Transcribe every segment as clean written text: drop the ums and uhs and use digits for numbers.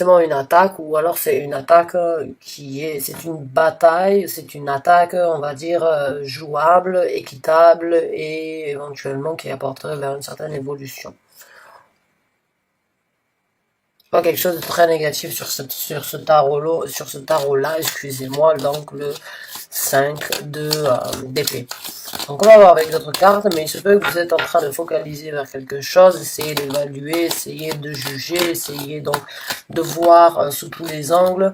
une attaque, ou alors c'est une attaque c'est une bataille, c'est une attaque, on va dire, jouable, équitable, et éventuellement qui apporterait vers une certaine évolution. Pas quelque chose de très négatif sur ce tarot-là, excusez-moi, donc le 5 d'épée. Donc on va voir avec d'autres cartes, mais il se peut que vous êtes en train de focaliser vers quelque chose, essayer d'évaluer, essayer de juger, essayer donc de voir sous tous les angles,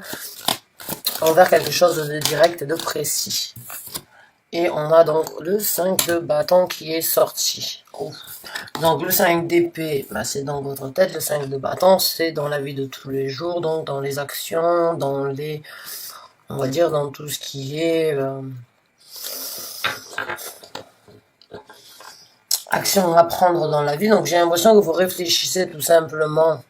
envers quelque chose de direct et de précis. Et on a donc le 5 de bâton qui est sorti. Oh. Donc le 5 d'épée, bah, c'est dans votre tête. Le 5 de bâton, c'est dans la vie de tous les jours, donc dans les actions, dans les... on va dire dans tout ce qui est... action à prendre dans la vie. Donc j'ai l'impression que vous réfléchissez tout simplement.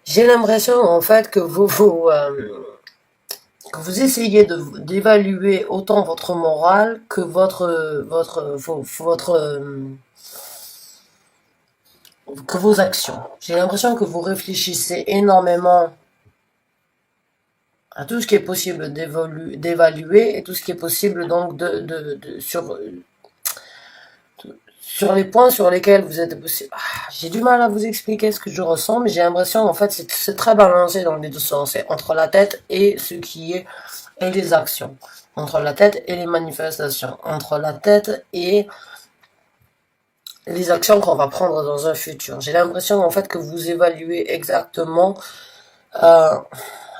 J'ai l'impression en fait que vous essayez d'évaluer autant votre morale que que vos actions. J'ai l'impression que vous réfléchissez énormément à tout ce qui est possible d'évaluer et tout ce qui est possible donc sur les points sur lesquels vous êtes possible. J'ai du mal à vous expliquer ce que je ressens, mais j'ai l'impression en fait c'est très balancé dans les deux sens. C'est entre la tête et ce qui est et les actions, entre la tête et les manifestations, entre la tête et les actions qu'on va prendre dans un futur. J'ai l'impression en fait que vous évaluez exactement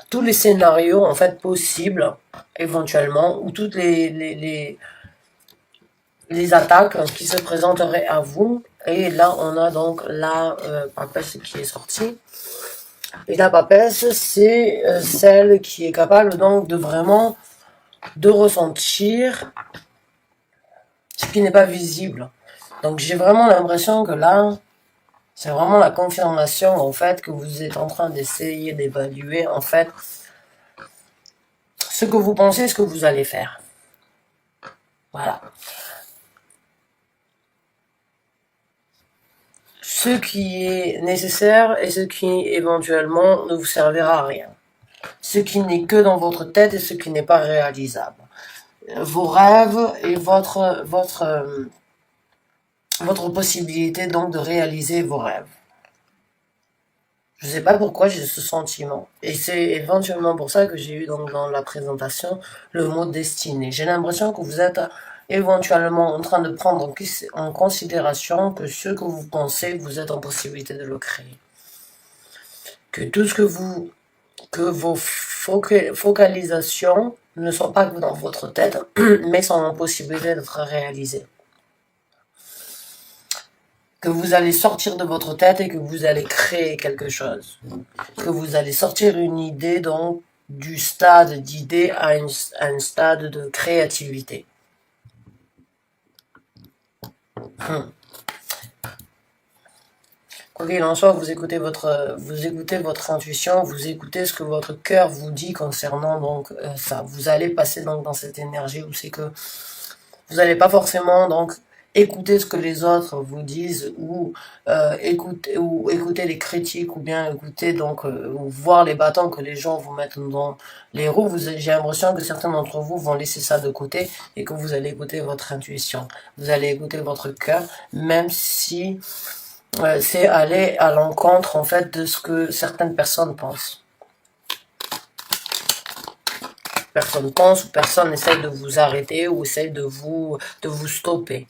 tous les scénarios en fait possibles éventuellement, ou toutes les attaques qui se présenteraient à vous. Et là on a donc la papesse qui est sortie. Et la papesse, c'est celle qui est capable donc de vraiment de ressentir ce qui n'est pas visible. Donc j'ai vraiment l'impression que là, c'est vraiment la confirmation en fait que vous êtes en train d'essayer d'évaluer en fait ce que vous pensez, ce que vous allez faire. Voilà. Ce qui est nécessaire et ce qui éventuellement ne vous servira à rien. Ce qui n'est que dans votre tête et ce qui n'est pas réalisable. Vos rêves et votre possibilité donc de réaliser vos rêves. Je ne sais pas pourquoi j'ai ce sentiment. Et c'est éventuellement pour ça que j'ai eu donc dans la présentation le mot destinée. J'ai l'impression que vous êtes éventuellement en train de prendre en considération que ce que vous pensez, vous êtes en possibilité de le créer. Que tout ce que vos focalisations ne sont pas que dans votre tête, mais sont en possibilité d'être réalisées. Que vous allez sortir de votre tête et que vous allez créer quelque chose. Que vous allez sortir une idée, donc, du stade d'idée à un stade de créativité. Quoi qu'il en soit, vous écoutez votre intuition, vous écoutez ce que votre cœur vous dit concernant donc ça. Vous allez passer donc dans cette énergie où c'est que vous n'allez pas forcément donc écouter ce que les autres vous disent, ou écouter les critiques, ou bien écouter donc ou voir les bâtons que les gens vous mettent dans les roues. J'ai l'impression que certains d'entre vous vont laisser ça de côté et que vous allez écouter votre intuition, vous allez écouter votre cœur, même si c'est aller à l'encontre en fait de ce que certaines personnes pensent. Personne pense, ou personne essaye de vous arrêter, ou essaye de vous stopper.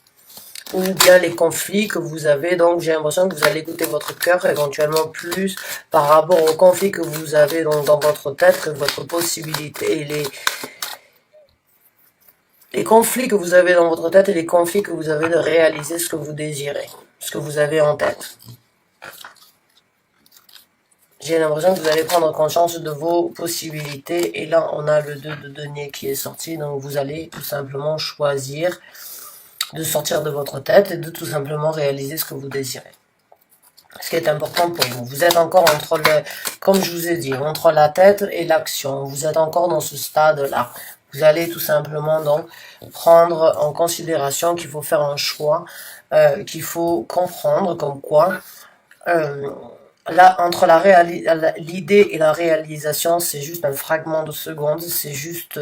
Ou bien les conflits que vous avez, donc j'ai l'impression que vous allez écouter votre cœur éventuellement plus par rapport aux conflits que vous avez donc dans votre tête, que votre possibilité, et les conflits que vous avez dans votre tête et les conflits que vous avez de réaliser ce que vous désirez, ce que vous avez en tête. J'ai l'impression que vous allez prendre conscience de vos possibilités, et là on a le 2 de denier qui est sorti, donc vous allez tout simplement choisir de sortir de votre tête et de tout simplement réaliser ce que vous désirez. Ce qui est important pour vous. Vous êtes encore comme je vous ai dit, entre la tête et l'action. Vous êtes encore dans ce stade-là. Vous allez tout simplement donc prendre en considération qu'il faut faire un choix, qu'il faut comprendre comme quoi là, entre l'idée et la réalisation, c'est juste un fragment de seconde, c'est juste,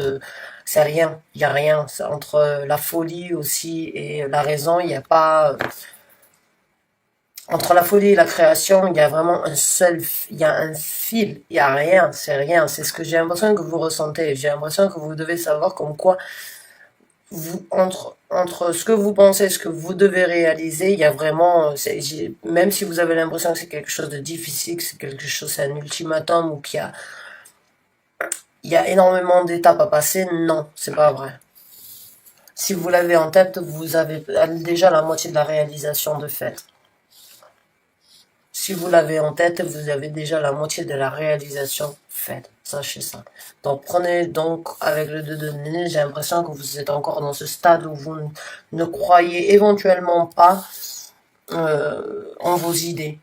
c'est rien, il n'y a rien. Entre la folie aussi et la raison, il n'y a pas... Entre la folie et la création, il y a vraiment il y a un fil, il n'y a rien, c'est rien. C'est ce que j'ai l'impression que vous ressentez. J'ai l'impression que vous devez savoir comme quoi, entre ce que vous pensez et ce que vous devez réaliser, il y a vraiment, même si vous avez l'impression que c'est quelque chose de difficile, que c'est quelque chose, c'est un ultimatum ou il y a énormément d'étapes à passer, non, c'est pas vrai. Si vous l'avez en tête, vous avez déjà la moitié de la réalisation de fait. Si vous l'avez en tête, vous avez déjà la moitié de la réalisation faite. Sachez ça. Donc prenez donc avec le 2 de nez, j'ai l'impression que vous êtes encore dans ce stade où vous ne croyez éventuellement pas en vos idées.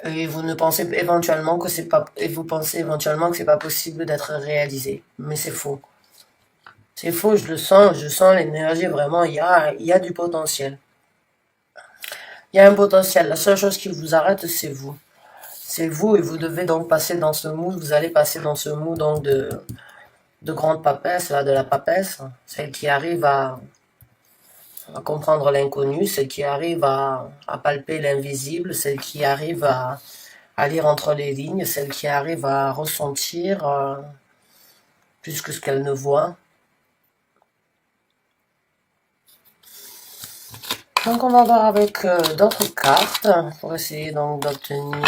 Et vous ne pensez éventuellement que c'est pas, et vous pensez éventuellement que c'est pas possible d'être réalisé. Mais c'est faux. C'est faux, je sens l'énergie vraiment, il y a du potentiel. Il y a un potentiel. La seule chose qui vous arrête, c'est vous. C'est vous et vous devez donc passer dans ce mood, vous allez passer dans ce mood donc de grande papesse, là, de la papesse, celle qui arrive à comprendre l'inconnu, celle qui arrive à palper l'invisible, celle qui arrive à lire entre les lignes, celle qui arrive à ressentir plus que ce qu'elle ne voit. Donc on va voir avec d'autres cartes pour essayer donc d'obtenir,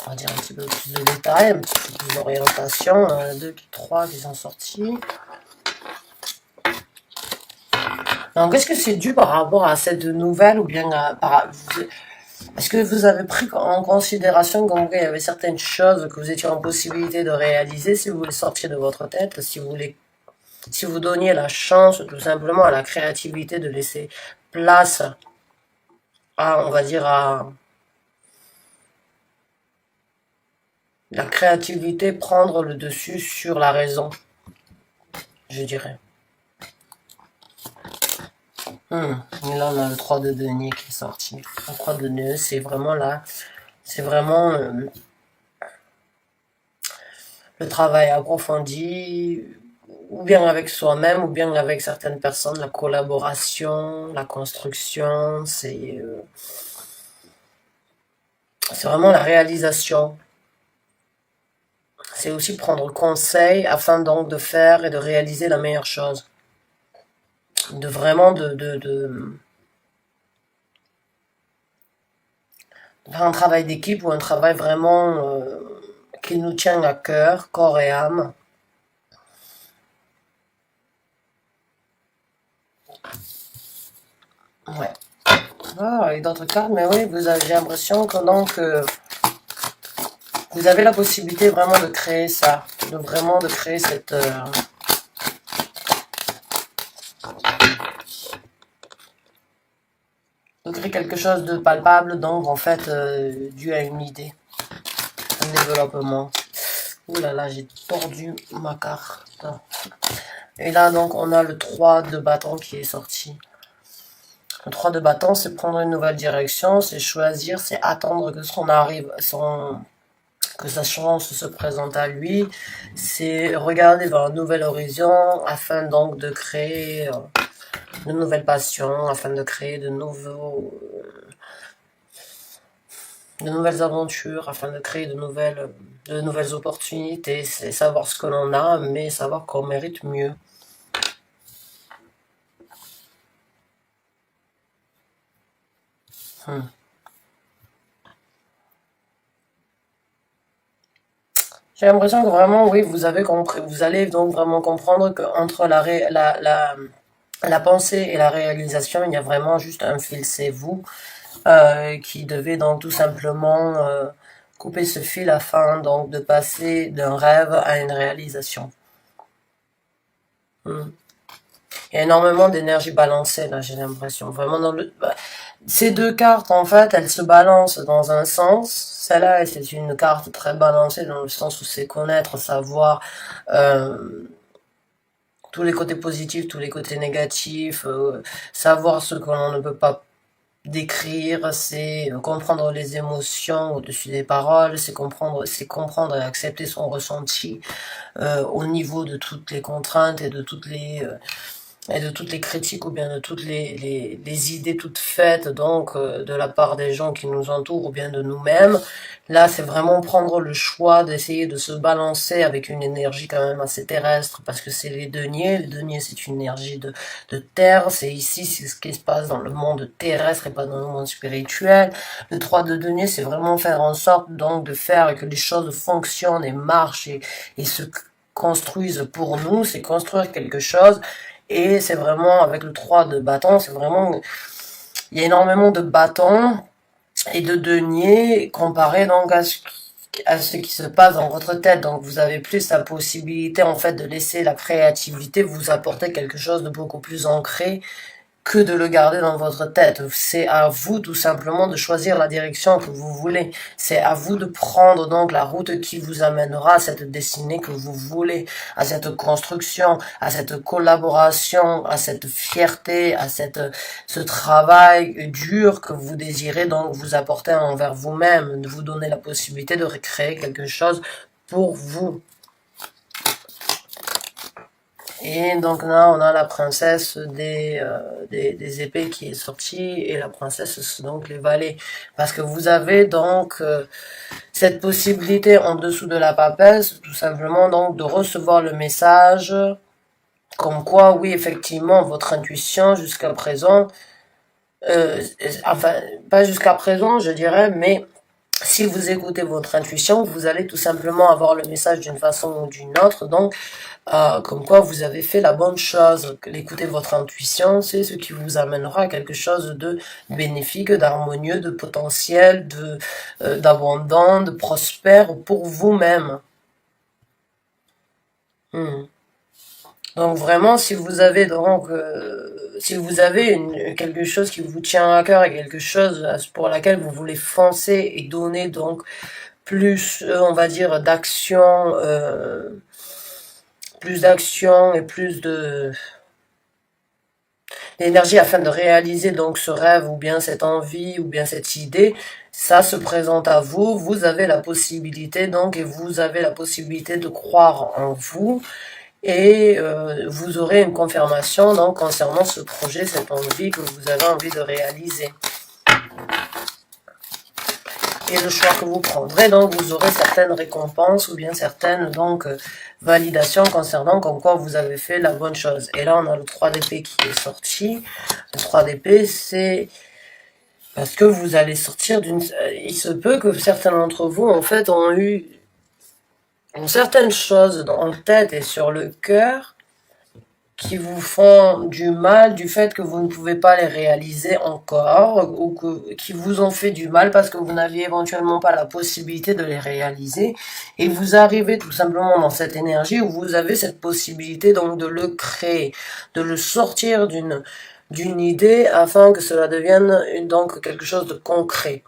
on va dire un petit peu plus de détails, un petit peu plus d'orientation. 2, 3 qui sont sortis. Donc est-ce que c'est dû par rapport à cette nouvelle ou bien est-ce que vous avez pris en considération qu'il y avait certaines choses que vous étiez en possibilité de réaliser si vous les sortiez de votre tête, si vous donniez la chance tout simplement à la créativité de laisser place à, on va dire, à la créativité prendre le dessus sur la raison, je dirais. Et là, on a le 3 de denier qui est sorti. Le 3 de nœud, c'est vraiment là, c'est vraiment le travail approfondi, ou bien avec soi-même, ou bien avec certaines personnes, la collaboration, la construction, c'est vraiment la réalisation. C'est aussi prendre conseil afin donc de faire et de réaliser la meilleure chose. De vraiment faire un travail d'équipe ou un travail vraiment qui nous tient à cœur, corps et âme. Ouais. Ah, et d'autres cartes, mais oui, j'ai l'impression que donc vous avez la possibilité vraiment de créer ça, de créer cette de créer quelque chose de palpable, donc en fait dû à une idée, un développement. Ouh là là, j'ai tordu ma carte. Et là donc on a le 3 de bâton qui est sorti. Le 3 de bâton, c'est prendre une nouvelle direction, c'est choisir, c'est attendre que que sa chance se présente à lui, c'est regarder vers un nouvel horizon afin donc de créer de nouvelles passions, afin de créer de nouvelles aventures, afin de créer de nouvelles opportunités. C'est savoir ce que l'on a, mais savoir qu'on mérite mieux. J'ai l'impression que vraiment, oui, vous avez compris, vous allez donc vraiment comprendre qu'entre la pensée et la réalisation, il y a vraiment juste un fil, c'est vous qui devez donc tout simplement couper ce fil afin donc de passer d'un rêve à une réalisation. Il y a énormément d'énergie balancée là, j'ai l'impression. Vraiment ces deux cartes en fait, elles se balancent dans un sens. Celle-là, c'est une carte très balancée dans le sens où c'est connaître, savoir tous les côtés positifs, tous les côtés négatifs, savoir ce que l'on ne peut pas décrire, c'est comprendre les émotions au-dessus des paroles, c'est comprendre et accepter son ressenti au niveau de toutes les contraintes et de toutes les critiques ou bien de toutes les idées toutes faites donc de la part des gens qui nous entourent ou bien de nous-mêmes. Là, c'est vraiment prendre le choix d'essayer de se balancer avec une énergie quand même assez terrestre parce que c'est les deniers. Les deniers, c'est une énergie de terre. C'est ici, c'est ce qui se passe dans le monde terrestre et pas dans le monde spirituel. Le 3 de deniers, c'est vraiment faire en sorte donc de faire que les choses fonctionnent et marchent et se construisent pour nous. C'est construire quelque chose. Et c'est vraiment, avec le 3 de bâton, c'est vraiment, il y a énormément de bâtons et de deniers comparé donc à ce qui se passe dans votre tête. Donc vous avez plus la possibilité en fait de laisser la créativité vous apporter quelque chose de beaucoup plus ancré que de le garder dans votre tête. C'est à vous tout simplement de choisir la direction que vous voulez. C'est à vous de prendre donc la route qui vous amènera à cette destinée que vous voulez, à cette construction, à cette collaboration, à cette fierté, à ce travail dur que vous désirez donc vous apporter envers vous-même, de vous donner la possibilité de recréer quelque chose pour vous. Et donc là, on a la princesse des épées qui est sortie, et la princesse, c'est donc les valets. Parce que vous avez donc cette possibilité en dessous de la papesse, tout simplement donc de recevoir le message, comme quoi, oui, effectivement, votre intuition jusqu'à présent, enfin, pas jusqu'à présent, je dirais, mais si vous écoutez votre intuition, vous allez tout simplement avoir le message d'une façon ou d'une autre, donc comme quoi vous avez fait la bonne chose. Écouter votre intuition, c'est ce qui vous amènera à quelque chose de bénéfique, d'harmonieux, de potentiel, d'abondant, de prospère pour vous-même. Donc vraiment, si vous avez donc quelque chose qui vous tient à cœur et quelque chose pour laquelle vous voulez foncer et donner donc plus, on va dire, d'action, et plus d'énergie afin de réaliser donc ce rêve ou bien cette envie ou bien cette idée, ça se présente à vous, vous avez la possibilité donc, et vous avez la possibilité de croire en vous, et vous aurez une confirmation donc concernant ce projet, cette envie que vous avez envie de réaliser. Et le choix que vous prendrez, donc vous aurez certaines récompenses ou bien certaines donc validations concernant comme quoi vous avez fait la bonne chose. Et là on a le 3 d'épée qui est sorti. Le 3 d'épée, c'est parce que vous allez sortir d'une... Il se peut que certains d'entre vous en fait ont certaines choses en tête et sur le cœur qui vous font du mal du fait que vous ne pouvez pas les réaliser encore, ou qui vous ont fait du mal parce que vous n'aviez éventuellement pas la possibilité de les réaliser, et vous arrivez tout simplement dans cette énergie où vous avez cette possibilité donc de le créer, de le sortir d'une idée afin que cela devienne donc quelque chose de concret.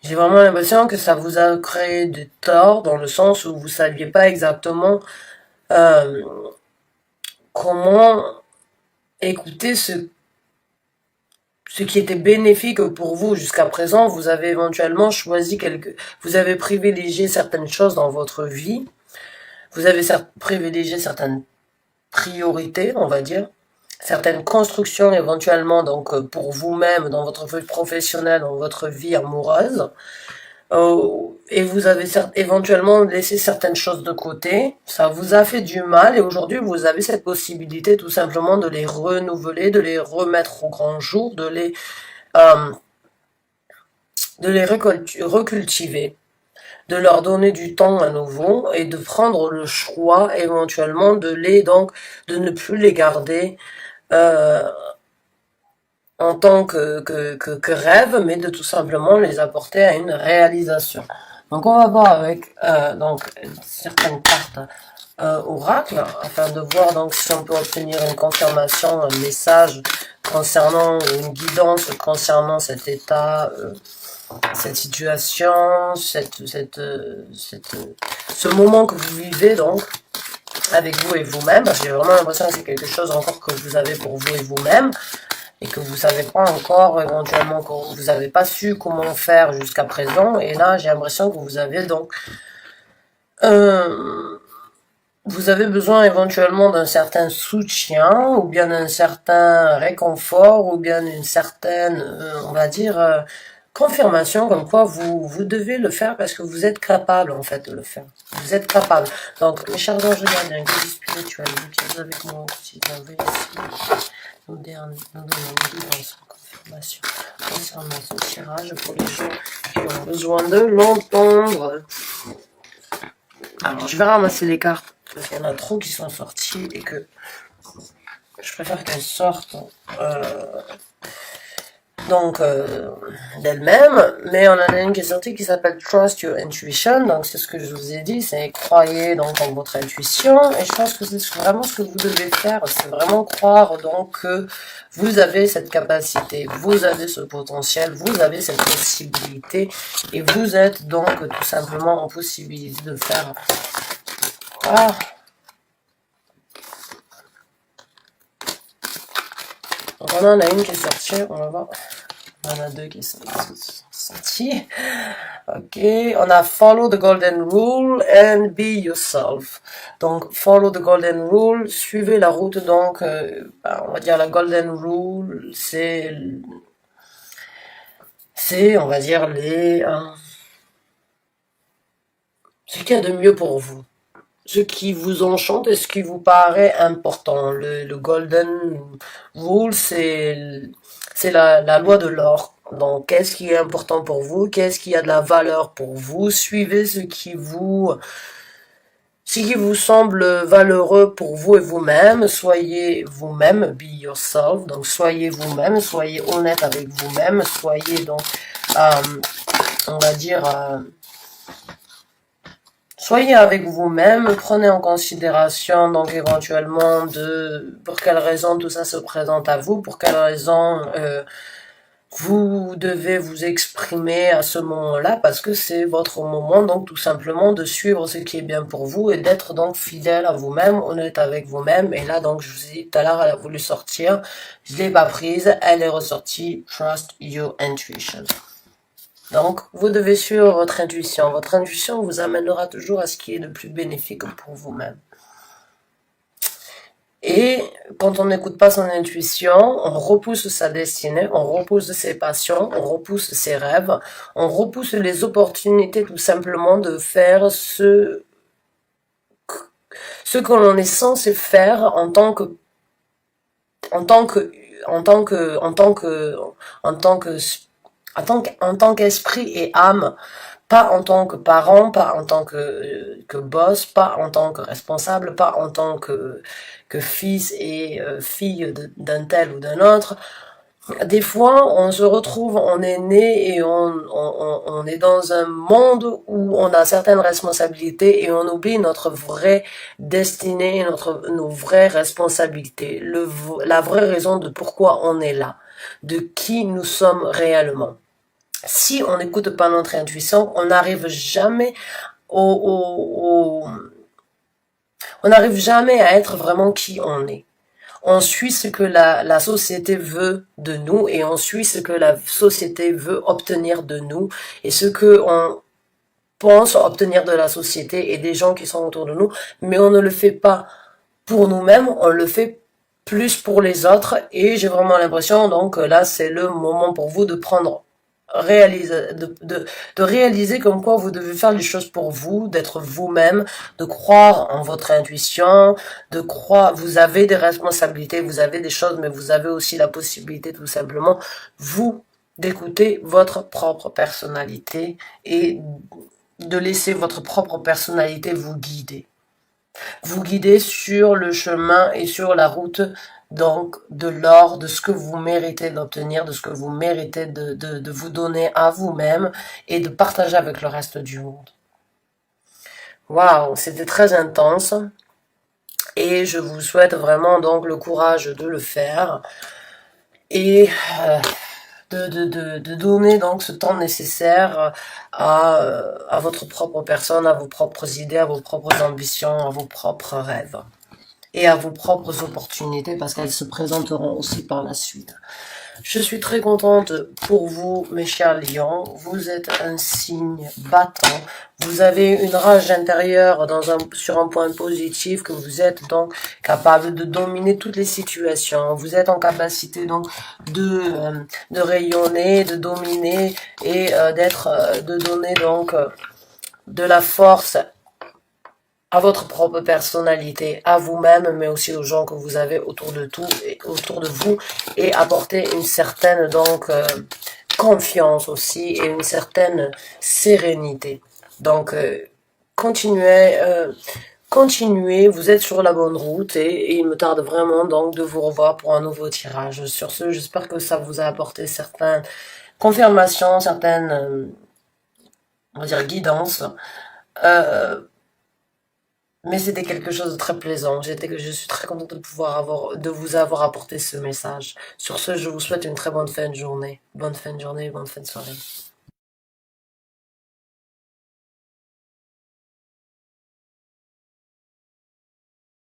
J'ai vraiment l'impression que ça vous a créé du tort dans le sens où vous saviez pas exactement comment écouter ce qui était bénéfique pour vous jusqu'à présent. Vous avez éventuellement choisi vous avez privilégié certaines choses dans votre vie, vous avez privilégié certaines priorités, on va dire, certaines constructions éventuellement donc pour vous-même dans votre vie professionnelle, dans votre vie amoureuse. Et vous avez éventuellement laissé certaines choses de côté, ça vous a fait du mal, et aujourd'hui vous avez cette possibilité tout simplement de les renouveler, de les remettre au grand jour, de les recultiver, de leur donner du temps à nouveau, et de prendre le choix éventuellement de ne plus les garder en tant que rêve, mais de tout simplement les apporter à une réalisation. Donc on va voir avec donc certaines cartes oracle afin de voir donc si on peut obtenir une confirmation, un message concernant une guidance concernant cet état, cette situation, ce moment que vous vivez donc. avec vous et vous-même, parce que j'ai vraiment l'impression que c'est quelque chose encore que vous avez pour vous et vous-même, et que vous savez pas encore, éventuellement, que vous n'avez pas su comment faire jusqu'à présent, et là, j'ai l'impression que vous avez donc... vous avez besoin éventuellement d'un certain soutien, ou bien d'un certain réconfort, ou bien d'une certaine, on va dire, confirmation comme quoi vous devez le faire parce que vous êtes capable en fait de le faire. Vous êtes capable. Donc, mes chers anges gardiens, guides spirituels, vous qui êtes avec moi au quotidien, veuillez ici nous donner une guidance, confirmation concernant ce tirage pour les gens qui ont besoin de l'entendre. Alors, je vais ramasser les cartes parce qu'il y en a trop qui sont sorties et que je préfère qu'elles sortent d'elles-mêmes. Mais on en a une qui est sortie qui s'appelle Trust Your Intuition. Donc, c'est ce que je vous ai dit, c'est croyez donc en votre intuition. Et je pense que c'est vraiment ce que vous devez faire, c'est vraiment croire donc que vous avez cette capacité, vous avez ce potentiel, vous avez cette possibilité et vous êtes donc tout simplement en possibilité de faire. Ah. Donc on en a une qui est sortie, on va voir. On en a deux qui sont sortis. Ok, on a Follow the Golden Rule and Be Yourself. Donc, Follow the Golden Rule, suivez la route, donc, on va dire la Golden Rule, c'est, on va dire, ce qu'il y a de mieux pour vous. Ce qui vous enchante et ce qui vous paraît important. Le Golden Rule, c'est la loi de l'or. Donc, qu'est-ce qui est important pour vous? Qu'est-ce qui a de la valeur pour vous? Suivez ce qui vous semble valeureux pour vous et vous-même. Soyez vous-même, be yourself. Donc, soyez vous-même, soyez honnête avec vous-même, soyez donc, on va dire, soyez avec vous-même, prenez en considération donc éventuellement pour quelles raisons tout ça se présente à vous, pour quelles raisons vous devez vous exprimer à ce moment-là, parce que c'est votre moment donc tout simplement de suivre ce qui est bien pour vous et d'être donc fidèle à vous-même, honnête avec vous-même. Et là donc je vous ai dit tout à l'heure, elle a voulu sortir, je l'ai pas prise, elle est ressortie, Trust Your Intuition. Donc, vous devez suivre votre intuition. Votre intuition vous amènera toujours à ce qui est le plus bénéfique pour vous-même. Et quand on n'écoute pas son intuition, on repousse sa destinée, on repousse ses passions, on repousse ses rêves, on repousse les opportunités tout simplement de faire ce que l'on est censé faire en tant qu'esprit et âme, pas en tant que parent, pas en tant que boss, pas en tant que responsable, pas en tant que fils et fille d'un tel ou d'un autre. Des fois, on se retrouve, on est né et on est dans un monde où on a certaines responsabilités et on oublie notre vraie destinée, nos vraies responsabilités, la vraie raison de pourquoi on est là, de qui nous sommes réellement. Si on n'écoute pas notre intuition, on n'arrive jamais on n'arrive jamais à être vraiment qui on est. On suit ce que la société veut de nous et on suit ce que la société veut obtenir de nous et ce que on pense obtenir de la société et des gens qui sont autour de nous, mais on ne le fait pas pour nous-mêmes, on le fait plus pour les autres et j'ai vraiment l'impression donc là c'est le moment pour vous de prendre de réaliser comme quoi vous devez faire les choses pour vous, d'être vous-même, de croire en votre intuition, de croire, vous avez des responsabilités, vous avez des choses, mais vous avez aussi la possibilité tout simplement, vous, d'écouter votre propre personnalité et de laisser votre propre personnalité vous guider. Vous guider sur le chemin et sur la route donc de l'or, de ce que vous méritez d'obtenir, de ce que vous méritez de vous donner à vous-même et de partager avec le reste du monde. Waouh, c'était très intense et je vous souhaite vraiment donc le courage de le faire et de donner donc ce temps nécessaire à votre propre personne, à vos propres idées, à vos propres ambitions, à vos propres rêves et à vos propres opportunités parce qu'elles se présenteront aussi par la suite. Je suis très contente pour vous, mes chers lions. Vous êtes un signe battant. Vous avez une rage intérieure sur un point positif, que vous êtes donc capable de dominer toutes les situations. Vous êtes en capacité donc de rayonner, de dominer et de donner donc de la force à votre propre personnalité, à vous-même, mais aussi aux gens que vous avez autour de vous, et apporter une certaine donc confiance aussi et une certaine sérénité. Donc continuez, vous êtes sur la bonne route et il me tarde vraiment donc de vous revoir pour un nouveau tirage. Sur ce, j'espère que ça vous a apporté certaines confirmations, certaines on va dire guidances. Mais c'était quelque chose de très plaisant. Je suis très contente de vous avoir apporté ce message. Sur ce, je vous souhaite une très bonne fin de journée. Bonne fin de journée, bonne fin de soirée.